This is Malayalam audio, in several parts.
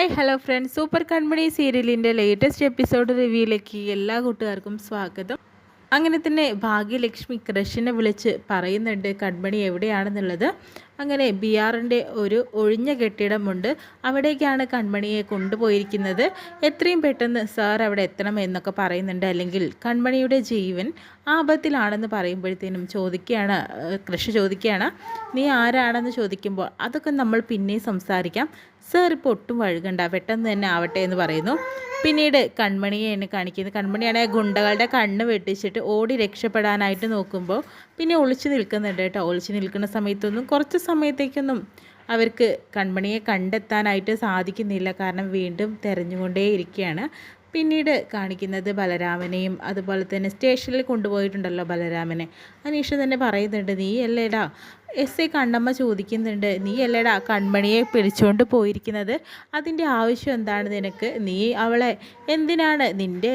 Hi hello friends, super Kanmani സീരിയലിൻ്റെ ലേറ്റസ്റ്റ് എപ്പിസോഡ് റിവ്യൂയിലേക്ക് എല്ലാ കൂട്ടുകാർക്കും സ്വാഗതം. അങ്ങനെ തന്നെ ഭാഗ്യലക്ഷ്മി ക്രഷിനെ വിളിച്ച് പറയുന്നുണ്ട് കൺമണി എവിടെയാണെന്നുള്ളത്. അങ്ങനെ ബിആറിൻ്റെ ഒരു ഒഴിഞ്ഞ കെട്ടിടമുണ്ട്, അവിടേക്കാണ് കൺമണിയെ കൊണ്ടുപോയിരിക്കുന്നത്. എത്രയും പെട്ടെന്ന് സാർ അവിടെ എത്തണം എന്നൊക്കെ പറയുന്നുണ്ട്, അല്ലെങ്കിൽ കൺമണിയുടെ ജീവൻ ആപത്തിലാണെന്ന് പറയുമ്പോഴത്തേനും ക്രഷ് ചോദിക്കുകയാണ്, നീ ആരാണെന്ന് ചോദിക്കുമ്പോൾ അതൊക്കെ നമ്മൾ പിന്നെ സംസാരിക്കാം, സാർ ഇപ്പോൾ ഒട്ടും വഴുകണ്ട, പെട്ടെന്ന് തന്നെ ആവട്ടെ എന്ന് പറയുന്നു. പിന്നീട് കൺമണിയെയാണ് കാണിക്കുന്നത്. കൺമണിയാണെങ്കിൽ ഗുണ്ടകളുടെ കണ്ണ് വെട്ടിച്ചിട്ട് ഓടി രക്ഷപ്പെടാനായിട്ട് നോക്കുമ്പോൾ പിന്നെ ഒളിച്ചു നിൽക്കുന്നുണ്ട് കേട്ടോ. ഒളിച്ചു നിൽക്കുന്ന സമയത്തൊന്നും കുറച്ച് സമയത്തേക്കൊന്നും അവർക്ക് കൺമണിയെ കണ്ടെത്താനായിട്ട് സാധിക്കുന്നില്ല, കാരണം വീണ്ടും തെരഞ്ഞുകൊണ്ടേയിരിക്കുകയാണ്. പിന്നീട് കാണിക്കുന്നത് ബലരാമനെയും, അതുപോലെ തന്നെ സ്റ്റേഷനിൽ കൊണ്ടുപോയിട്ടുണ്ടല്ലോ ബലരാമനെ. അനീഷ തന്നെ പറയുന്നുണ്ട്, നീ അല്ലേടാ എസ് ഐ കണ്ണമ്മ ചോദിക്കുന്നുണ്ട്, നീ അല്ലേടാ കൺമണിയെ പിടിച്ചുകൊണ്ട് പോയിരിക്കുന്നത്, അതിൻ്റെ ആവശ്യം എന്താണ് നിനക്ക്? നീ അവളെ എന്തിനാണ് നിൻ്റെ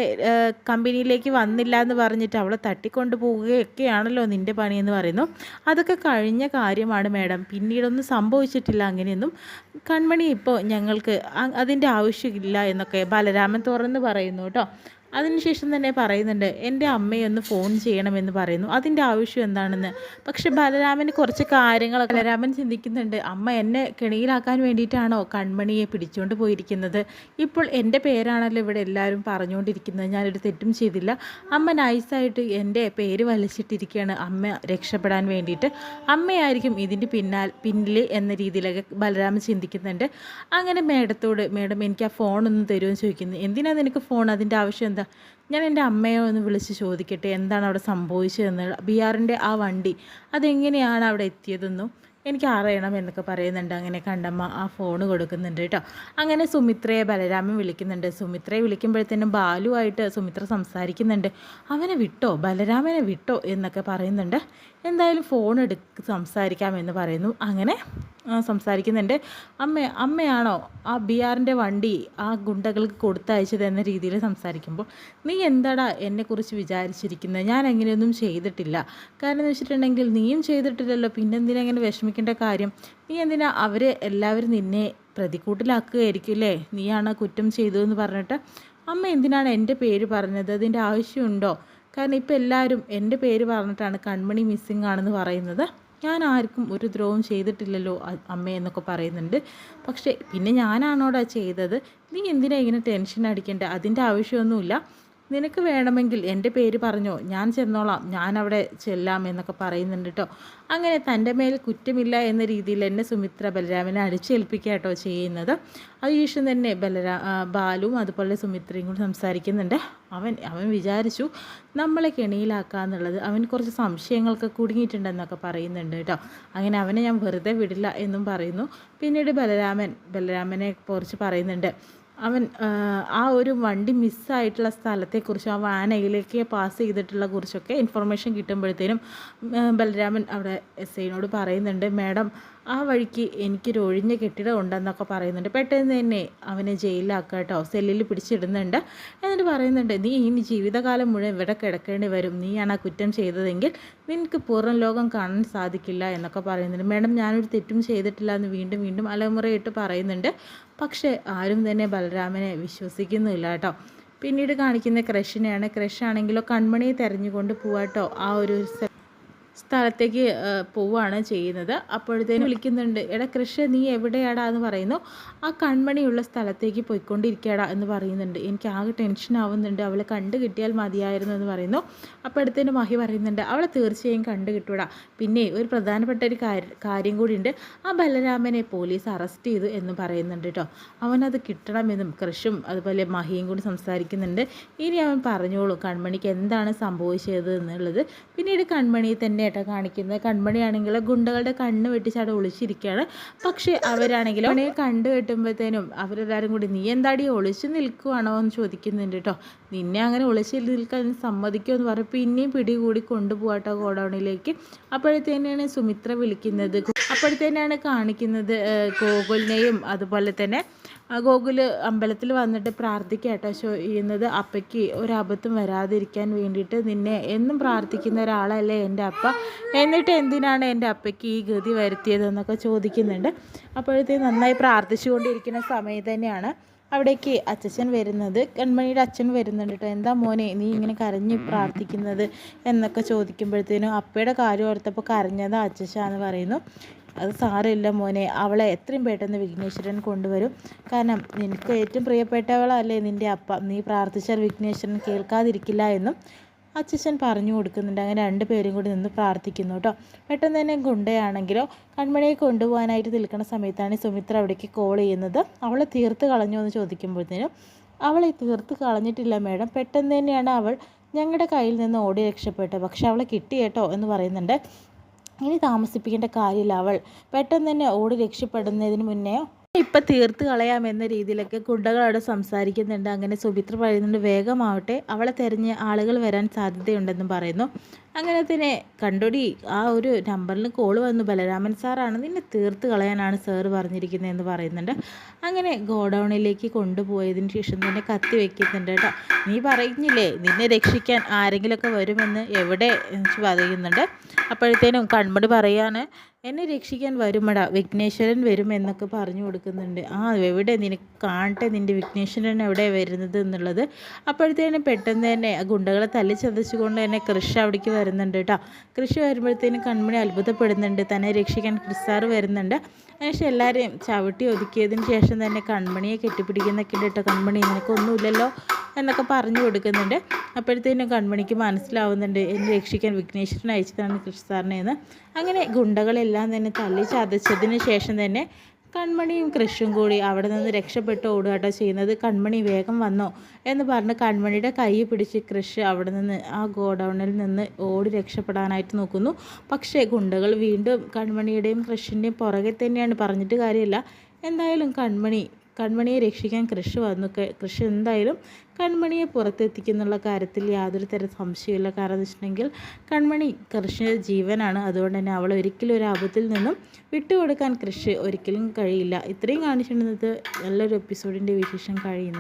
കമ്പനിയിലേക്ക് വന്നില്ല എന്ന് പറഞ്ഞിട്ട് അവളെ തട്ടിക്കൊണ്ട് പോവുകയൊക്കെയാണല്ലോ നിൻ്റെ പണിയെന്ന് പറയുന്നു. അതൊക്കെ കഴിഞ്ഞ കാര്യമാണ് മാഡം, പിന്നീടൊന്നും സംഭവിച്ചിട്ടില്ല അങ്ങനെയൊന്നും. കൺമണി ഇപ്പോൾ ഞങ്ങൾക്ക് അതിൻ്റെ ആവശ്യമില്ല എന്നൊക്കെ ബലരാമൻ തുറന്ന് പറയുന്നു കേട്ടോ. അതിനുശേഷം തന്നെ പറയുന്നുണ്ട്, എൻ്റെ അമ്മയെ ഒന്ന് ഫോൺ ചെയ്യണമെന്ന് പറയുന്നു. അതിൻ്റെ ആവശ്യം എന്താണെന്ന്. പക്ഷെ ബലരാമന് കുറച്ച് കാര്യങ്ങളൊക്കെ ബലരാമൻ ചിന്തിക്കുന്നുണ്ട്, അമ്മ എന്നെ കെണിയിലാക്കാൻ വേണ്ടിയിട്ടാണോ കൺമണിയെ പിടിച്ചുകൊണ്ട് പോയിരിക്കുന്നത്? ഇപ്പോൾ എൻ്റെ പേരാണല്ലോ ഇവിടെ എല്ലാവരും പറഞ്ഞുകൊണ്ടിരിക്കുന്നത്, ഞാനൊരു തെറ്റും ചെയ്തില്ല. അമ്മ നൈസായിട്ട് എൻ്റെ പേര് വലിച്ചിട്ടിരിക്കുകയാണ് അമ്മ രക്ഷപ്പെടാൻ വേണ്ടിയിട്ട്. അമ്മയായിരിക്കും ഇതിൻ്റെ പിന്നിൽ എന്ന രീതിയിലൊക്കെ ബലരാമൻ ചിന്തിക്കുന്നുണ്ട്. അങ്ങനെ മേഡത്തോട്, മേഡം എനിക്ക് ആ ഫോണൊന്ന് തരുമെന്ന് ചോദിക്കുന്നു. എന്തിനാണ് നിനക്ക് ഫോൺ? അതിൻ്റെ ആവശ്യം എന്താ? ഞാൻ എൻ്റെ അമ്മയെ ഒന്ന് വിളിച്ച് ചോദിക്കട്ടെ എന്താണ് അവിടെ സംഭവിച്ചതെന്ന്. ബിആറിൻ്റെ ആ വണ്ടി അതെങ്ങനെയാണ് അവിടെ എത്തിയതെന്നും എനിക്ക് അറിയണം എന്നൊക്കെ പറയുന്നുണ്ട്. അങ്ങനെ കണ്ടമ്മ ആ ഫോൺ കൊടുക്കുന്നുണ്ട് കേട്ടോ. അങ്ങനെ സുമിത്രയെ ബലരാമൻ വിളിക്കുന്നുണ്ട്. സുമിത്രയെ വിളിക്കുമ്പോഴത്തേനും ബാലുവായിട്ട് സുമിത്ര സംസാരിക്കുന്നുണ്ട്. അവനെ വിട്ടോ, ബലരാമനെ വിട്ടോ എന്നൊക്കെ പറയുന്നുണ്ട്. എന്തായാലും ഫോൺ സംസാരിക്കാമെന്ന് പറയുന്നു. അങ്ങനെ സംസാരിക്കുന്നുണ്ട്. അമ്മയാണോ ആ ബിആറിൻ്റെ വണ്ടി ആ ഗുണ്ടകൾക്ക് കൊടുത്തയച്ചത് എന്ന രീതിയിൽ സംസാരിക്കുമ്പോൾ, നീ എന്താടാ എന്നെക്കുറിച്ച് വിചാരിച്ചിരിക്കുന്നത്? ഞാൻ അങ്ങനെയൊന്നും ചെയ്തിട്ടില്ല. കാരണം എന്ന് വെച്ചിട്ടുണ്ടെങ്കിൽ നീയും ചെയ്തിട്ടില്ലല്ലോ, പിന്നെന്തിനാ അങ്ങനെ വിഷമിക്കേണ്ട കാര്യം? നീ എന്തിനാ എല്ലാവരും നിന്നെ പ്രതിക്കൂട്ടിലാക്കുകയായിരിക്കും അല്ലേ, നീയാണ് കുറ്റം ചെയ്തതെന്ന് പറഞ്ഞിട്ട്. അമ്മ എന്തിനാണ് എൻ്റെ പേര് പറഞ്ഞത്? അതിൻ്റെ ആവശ്യമുണ്ടോ? കാരണം ഇപ്പോൾ എല്ലാവരും എൻ്റെ പേര് പറഞ്ഞിട്ടാണ് കൺമണി മിസ്സിങ് ആണെന്ന് പറയുന്നത്. ഞാൻ ആർക്കും ഒരു ദ്രോഹം ചെയ്തിട്ടില്ലല്ലോ അമ്മ എന്നൊക്കെ പറയുന്നുണ്ട്. പക്ഷേ പിന്നെ ഞാനാണോടാ ചെയ്തത്? നീ എന്തിനാ ഇങ്ങനെ ടെൻഷൻ അടിക്കേണ്ടത്? അതിൻ്റെ ആവശ്യമൊന്നുമില്ല. നിനക്ക് വേണമെങ്കിൽ എൻ്റെ പേര് പറഞ്ഞോ, ഞാൻ ചെന്നോളാം, ഞാൻ അവിടെ ചെല്ലാം എന്നൊക്കെ പറയുന്നുണ്ട് കേട്ടോ. അങ്ങനെ തൻ്റെ മേൽ കുറ്റമില്ല എന്ന രീതിയിൽ എന്നെ സുമിത്ര ബലരാമനെ അടിച്ചേൽപ്പിക്കുക കേട്ടോ ചെയ്യുന്നത്. അതിനുശേഷം തന്നെ ബാലുവും അതുപോലെ സുമിത്രയും കൂടി സംസാരിക്കുന്നുണ്ട്. അവൻ വിചാരിച്ചു നമ്മളെ കെണിയിലാക്കാന്നുള്ളത്. അവൻ കുറച്ച് സംശയങ്ങളൊക്കെ കുടുങ്ങിയിട്ടുണ്ടെന്നൊക്കെ പറയുന്നുണ്ട് കേട്ടോ. അങ്ങനെ അവനെ ഞാൻ വെറുതെ വിടില്ല എന്നും പറയുന്നു. പിന്നീട് ബലരാമനെ കുറിച്ച് പറയുന്നുണ്ട്. അവൻ ആ ഒരു വണ്ടി മിസ്സായിട്ടുള്ള സ്ഥലത്തെക്കുറിച്ച്, ആ വാനയിലേക്ക് പാസ് ചെയ്തിട്ടുള്ള കുറിച്ചൊക്കെ ഇൻഫർമേഷൻ കിട്ടുമ്പോഴത്തേനും ബലരാമൻ അവിടെ എസ് ഐനോട് പറയുന്നുണ്ട്, മാഡം ആ വഴിക്ക് എനിക്കൊരു ഒഴിഞ്ഞ കെട്ടിടം ഉണ്ടെന്നൊക്കെ പറയുന്നുണ്ട്. പെട്ടെന്ന് തന്നെ അവനെ ജയിലിലാക്കുക കേട്ടോ, സെല്ലിൽ പിടിച്ചിടുന്നുണ്ട്. എന്നിട്ട് പറയുന്നുണ്ട്, നീ ഇനി ജീവിതകാലം മുഴുവൻ ഇവിടെ കിടക്കേണ്ടി വരും, നീയാണ് ആ കുറ്റം ചെയ്തതെങ്കിൽ നിനക്ക് പുറം ലോകം കാണാൻ സാധിക്കില്ല എന്നൊക്കെ പറയുന്നുണ്ട്. മാഡം ഞാനൊരു തെറ്റും ചെയ്തിട്ടില്ല എന്ന് വീണ്ടും വീണ്ടും അലമുറയിട്ട് പറയുന്നുണ്ട്. പക്ഷേ ആരും തന്നെ ബലരാമനെ വിശ്വസിക്കുന്നില്ല കേട്ടോ. പിന്നീട് കാണിക്കുന്ന ക്രഷിനെയാണ്. ക്രഷാണെങ്കിലോ കൺമണിയെ തെരഞ്ഞുകൊണ്ട് പോവാട്ടോ ആ ഒരു സ്ഥലത്തേക്ക് പോവുകയാണ് ചെയ്യുന്നത്. അപ്പോഴത്തേനും വിളിക്കുന്നുണ്ട്, എടാ കൃഷി നീ എവിടെയാടാ എന്ന് പറയുന്നു. ആ കൺമണിയുള്ള സ്ഥലത്തേക്ക് പോയിക്കൊണ്ടിരിക്കുകയാടാ എന്ന് പറയുന്നുണ്ട്. എനിക്ക് ആകെ ടെൻഷൻ ആവുന്നുണ്ട്, അവളെ കണ്ടു കിട്ടിയാൽ മതിയായിരുന്നു എന്ന് പറയുന്നു. അപ്പോഴത്തേനും മഹി പറയുന്നുണ്ട്, അവളെ തീർച്ചയായും കണ്ടു കിട്ടൂടാ. പിന്നെ ഒരു പ്രധാനപ്പെട്ട ഒരു കാര്യം കൂടിയുണ്ട്, ആ ബലരാമനെ പോലീസ് അറസ്റ്റ് ചെയ്തു എന്ന് പറയുന്നുണ്ട് കേട്ടോ. അവനത് കിട്ടണമെന്നും കൃഷും അതുപോലെ മഹിയും കൂടി സംസാരിക്കുന്നുണ്ട്. ഇനി അവൻ പറഞ്ഞോളൂ കൺമണിക്ക് എന്താണ് സംഭവിച്ചത് എന്നുള്ളത്. പിന്നീട് കൺമണിയെ തന്നെ കാണിക്കുന്നത്. കൺമണിയാണെങ്കിൽ ഗുണ്ടകളുടെ കണ്ണ് വെട്ടിച്ചാടെ ഒളിച്ചിരിക്കുകയാണ്. പക്ഷേ അവരാണെങ്കിലും അവനെ കണ്ടു കെട്ടുമ്പോഴത്തേനും അവരെല്ലാവരും കൂടി, നീ എന്താടി ഒളിച്ചു നിൽക്കുവാണോ എന്ന് ചോദിക്കുന്നുണ്ട് കേട്ടോ. നിന്നെ അങ്ങനെ ഒളിച്ചു നിൽക്കാൻ സമ്മതിക്കുമോ എന്ന് പറഞ്ഞ് പിന്നെയും പിടികൂടി കൊണ്ടുപോകട്ടോ ഗോഡൗണിലേക്ക്. അപ്പോഴത്തേനാണ് സുമിത്ര വിളിക്കുന്നത്. അപ്പോഴത്തേനാണ് കാണിക്കുന്നത് ഗോകുലിനെയും അതുപോലെ തന്നെ ഗോകുൽ അമ്പലത്തിൽ വന്നിട്ട് പ്രാർത്ഥിക്കാട്ടോ ചെയ്യുന്നത്. അപ്പയ്ക്ക് ഒരബദ്ധം വരാതിരിക്കാൻ വേണ്ടിയിട്ട് നിന്നെ എന്നും പ്രാർത്ഥിക്കുന്ന ഒരാളല്ലേ എൻ്റെ അപ്പ, എന്നിട്ട് എന്തിനാണ് എൻ്റെ അപ്പയ്ക്ക് ഈ ഗതി വരുത്തിയതെന്നൊക്കെ ചോദിക്കുന്നുണ്ട്. അപ്പോഴത്തേക്കും നന്നായി പ്രാർത്ഥിച്ചുകൊണ്ടിരിക്കുന്ന സമയത്ത് തന്നെയാണ് അവിടേക്ക് അച്ഛൻ വരുന്നത്. കൺമണിയുടെ അച്ഛൻ വരുന്നുണ്ട് കേട്ടോ. എന്താ മോനെ നീ ഇങ്ങനെ കരഞ്ഞ് പ്രാർത്ഥിക്കുന്നത് എന്നൊക്കെ ചോദിക്കുമ്പോഴത്തേനും അപ്പയുടെ കാര്യം ഓർത്തപ്പോൾ കരഞ്ഞതാ അച്ഛാന്ന് പറയുന്നു. അത് സാരമില്ല മോനെ, അവളെ എത്രയും പെട്ടെന്ന് വിഘ്നേശ്വരൻ കൊണ്ടുവരും. കാരണം നിനക്ക് ഏറ്റവും പ്രിയപ്പെട്ടവളല്ലേ നിൻ്റെ അപ്പ. നീ പ്രാർത്ഥിച്ചാൽ വിഘ്നേശ്വരൻ കേൾക്കാതിരിക്കില്ല എന്നും അച്ഛൻ പറഞ്ഞു കൊടുക്കുന്നുണ്ട്. അങ്ങനെ രണ്ടുപേരും കൂടി നിന്ന് പ്രാർത്ഥിക്കുന്നു കേട്ടോ. പെട്ടെന്ന് തന്നെ ഗുണ്ടയാണെങ്കിലോ കൺമണിയെ കൊണ്ടുപോകാനായിട്ട് നിൽക്കുന്ന സമയത്താണ് സുമിത്ര അവിടേക്ക് കോൾ ചെയ്യുന്നത്. അവളെ തീർത്ത് കളഞ്ഞോ എന്ന് ചോദിക്കുമ്പോഴത്തേനും അവളെ തീർത്ത് കളഞ്ഞിട്ടില്ല മേഡം, പെട്ടെന്ന് തന്നെയാണ് അവൾ ഞങ്ങളുടെ കയ്യിൽ നിന്ന് ഓടി രക്ഷപ്പെട്ടത്. പക്ഷെ അവളെ കിട്ടി കേട്ടോ എന്ന് പറയുന്നുണ്ട്. ഇനി താമസിപ്പിക്കേണ്ട കാര്യമില്ല, അവൾ പെട്ടെന്ന് തന്നെ ഓടി രക്ഷപ്പെടുന്നതിന് മുന്നേ ഇപ്പം തീർത്ത് കളയാമെന്ന രീതിയിലൊക്കെ ഗുണ്ടകളോട് സംസാരിക്കുന്നുണ്ട്. അങ്ങനെ സുമിത്ര പറയുന്നുണ്ട് വേഗമാവട്ടെ, അവളെ തിരഞ്ഞ് ആളുകൾ വരാൻ സാധ്യതയുണ്ടെന്നും പറയുന്നു. അങ്ങനെ തന്നെ കണ്ടോടി ആ ഒരു നമ്പറിൽ കോൾ വന്നു, ബലരാമൻ സാറാണ്, നിന്നെ തീർത്ത് കളയാനാണ് സാറ് പറഞ്ഞിരിക്കുന്നത് എന്ന് പറയുന്നുണ്ട്. അങ്ങനെ ഗോഡൗണിലേക്ക് കൊണ്ടുപോയതിന് ശേഷം തന്നെ കത്തി വെക്കുന്നുണ്ട് കേട്ടോ. നീ പറഞ്ഞില്ലേ നിന്നെ രക്ഷിക്കാൻ ആരെങ്കിലുമൊക്കെ വരുമെന്ന്, എവിടെ പറയുന്നുണ്ട്. അപ്പോഴത്തേനും കൺമണി പറയാണ് എന്നെ രക്ഷിക്കാൻ വരുമടാ, വിഘ്നേശ്വരൻ വരും എന്നൊക്കെ പറഞ്ഞു കൊടുക്കുന്നുണ്ട്. ആ എവിടെ നിനക്ക് കാണട്ടെ നിൻ്റെ വിഘ്നേശ്വരൻ എവിടെ വരുന്നത് എന്നുള്ളത്. അപ്പോഴത്തേനും പെട്ടെന്ന് തന്നെ ഗുണ്ടകളെ തല്ലി ചതച്ചുകൊണ്ട് തന്നെ കൃഷി അവിടേക്ക് വരുന്നുണ്ട് കേട്ടോ. കൃഷി വരുമ്പോഴത്തേനും കൺമണി അത്ഭുതപ്പെടുന്നുണ്ട്, തന്നെ രക്ഷിക്കാൻ ക്രിസ്സാറ് വരുന്നുണ്ട്. അതിനുശേഷം എല്ലാവരെയും ചവിട്ടി ഒതുക്കിയതിന് ശേഷം തന്നെ കൺമണിയെ കെട്ടിപ്പിടിക്കുന്നൊക്കെ ഉണ്ട് കേട്ടോ. കൺമണി നിനക്കൊന്നുമില്ലല്ലോ എന്നൊക്കെ പറഞ്ഞു കൊടുക്കുന്നുണ്ട്. അപ്പോഴത്തേനും കൺമണിക്ക് മനസ്സിലാവുന്നുണ്ട് എന്നെ രക്ഷിക്കാൻ വിഘ്നേശ്വരൻ അയച്ചതാണ് കൃഷി സാറിനെ എന്ന്. അങ്ങനെ ഗുണ്ടകളെല്ലാം തന്നെ തല്ലി ചതച്ചതിന് ശേഷം തന്നെ കൺമണിയും കൃഷും കൂടി അവിടെ നിന്ന് രക്ഷപ്പെട്ട് ഓടുകട്ടോ ചെയ്യുന്നത്. കൺമണി വേഗം വന്നോ എന്ന് പറഞ്ഞ് കൺമണിയുടെ കൈ പിടിച്ച് കൃഷ് അവിടെ നിന്ന് ആ ഗോഡൗണിൽ നിന്ന് ഓടി രക്ഷപ്പെടാനായിട്ട് നോക്കുന്നു. പക്ഷേ ഗുണ്ടകൾ വീണ്ടും കൺമണിയുടെയും കൃഷിൻ്റെയും പുറകെ തന്നെയാണ്, പറഞ്ഞിട്ട് കാര്യമില്ല. എന്തായാലും കൺമണിയെ രക്ഷിക്കാൻ കൃഷി വന്നു. കൃഷി എന്തായാലും കൺമണിയെ പുറത്തെത്തിക്കുന്നുള്ള കാര്യത്തിൽ യാതൊരു തരം സംശയമില്ല. കാരണം എന്ന് വെച്ചിട്ടുണ്ടെങ്കിൽ കൺമണി കൃഷിയുടെ ജീവനാണ്. അതുകൊണ്ട് തന്നെ അവൾ ഒരിക്കലും ഒരു ആപത്തിൽ നിന്നും വിട്ടുകൊടുക്കാൻ കൃഷി ഒരിക്കലും കഴിയില്ല. ഇത്രയും കാണിച്ചിരുന്നത് നല്ലൊരു എപ്പിസോഡിൻ്റെ വിശേഷം കഴിയുന്നു.